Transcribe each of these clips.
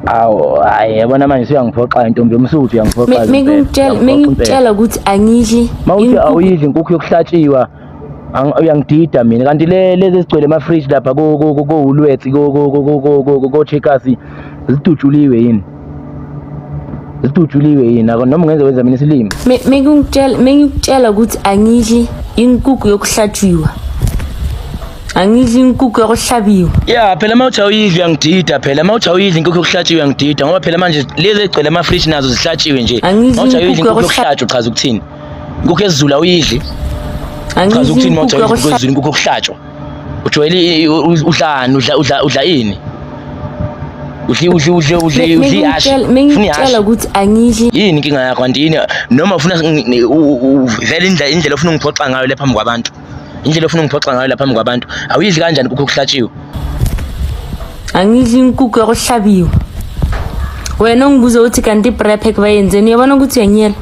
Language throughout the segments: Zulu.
Awu hayi yabona manje siyangiphoxa intombi yomsuthu yangiphoxa. Mengitshela ukuthi angidli. Mawuthi awuyidli inkukhu yokuhlatshiwa uyangidida mina kanti lezi ezigcwele ama-fridge lapha ko-Woolworths ko-Checkers zidutshuliwe yini? Zidutshuliwe yini noma ungenza wenza mina isilimo? Mengitshela ukuthi angidli inkukhu yokuhlatshiwa. Angidli inkukhu yokuhlabiwa. Yeah, phela mawuthi awuyidli uyangidida phela mawuthi awuyidli inkukhu yokuhlatshiwa uyangidida ngoba phela manje lezi ezigcwele ama-fridge nazo zihlatshiwe nje. Mawuthi awuyidli inkukhu yokuhlatshwa uchaza ukuthini? Inkukhu ezizula awuyidli. Chaza ukuthini mawuthi awuyidli inkukhu yokuhlatshwa? Ujwayele udlani udla ini? Udli ihashi. Mengitshela ukuthi angidli. Yini inkinga yakho kanti yini noma ufuna vele indlela ufuna ungiphoxa ngayo lapha phambi kwabantu. Indlela ufuna ungiphoxa ngayo lapha phambi kwabantu. Awuyidli kanjani inkukhu yokuhlatshiwa? Angidli inkukhu yokuhlabiwa. Wena ungibuza ukuthi kanti i-prep bayenzeni uyabona ukuthi uyanyela.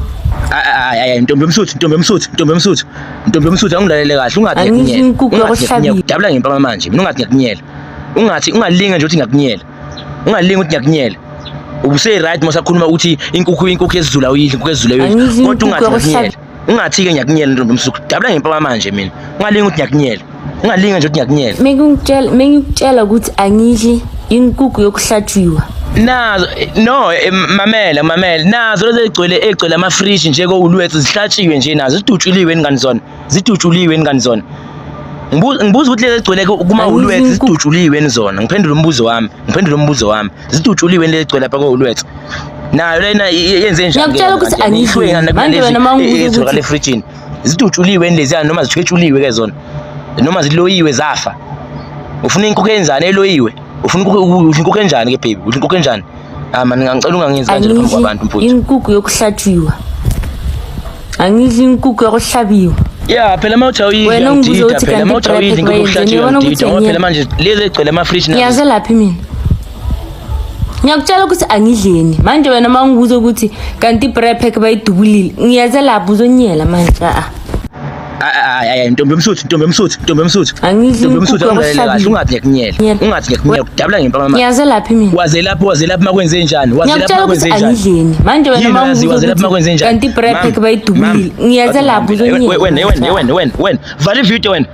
Ntombi yomsuthu angilalele kahle ungathi ngiyakunyela. Dabula ngempama manje mina ungathi ngiyakunyela. Ungalinga nje ukuthi ngiyakunyela. Ungalinga ukuthi ngiyakunyela. Ubuse right masakhuluma ukuthi inkukhu yesizulu uyidla inkukhu yesizulu uyidla. Kodwa ungathi ngiyakunyela. Ungathi ke ngiyakunyela ntombi yomsuthu. Dabula ngempama manje mina. Ungalinga ukuthi ngiyakunyela. Ungalinga nje ukuthi ngiyakunyela. Mengitshela ukuthi angidli inkukhu yokuhlatshiwa. Nazo no mamela nazo lezi egcwele ama-fridge nje ko-Woolworths zihlatshiwe nje nazo zidutshuliwe ngani zona ngibuza ukuthi lezi egcwele kuma-Woolworths zidutshuliwe zona ngiphendula umbuzo wami zidutshuliwe lezi egcwele lapha ko-Woolworths nayo lena yenze njani ngiyakutshela ukuthi angidli manje wena mawungibuza ukuthi efrijini zidutshuliwe leziyana noma zithwetshuliwe ke zona noma ziloyiwe zafa ufuna inkukhu enzane eloyiwe ufuna inkukhu enjani ke baby udla inkukhu enjani mani ngicela ungangenzi kanje phambi kwabantu mfowethu inkukhu yokuhlatshiwa angidli inkukhu yokuhlabiwa yeah phela mawuthi awuyidli phela mawuthi awuyidli inkukhu yokuhlatshiwa ngidida ngoba phela manje lezi egcwele ama-fridge nazo ngiyaze laphi mina ngiyakutshela ukuthi angidleni manje wena mangibuza ukuthi kanti i-prep bayidubulile ngiyaze lapho uzonyela manje ntombi yomsuthu angidli inkukhu yokuhlabiwa ungathi ngiyakunyela dabula ngempama manje ngiyaze laphi mina waze lapho makwenze njani ngiyakutshela ukuthi angidleni manje wena mangibuza ukuthi kanti i-prep bayidubulile ngiyaze lapho uzonyela wena vala ividiyo wena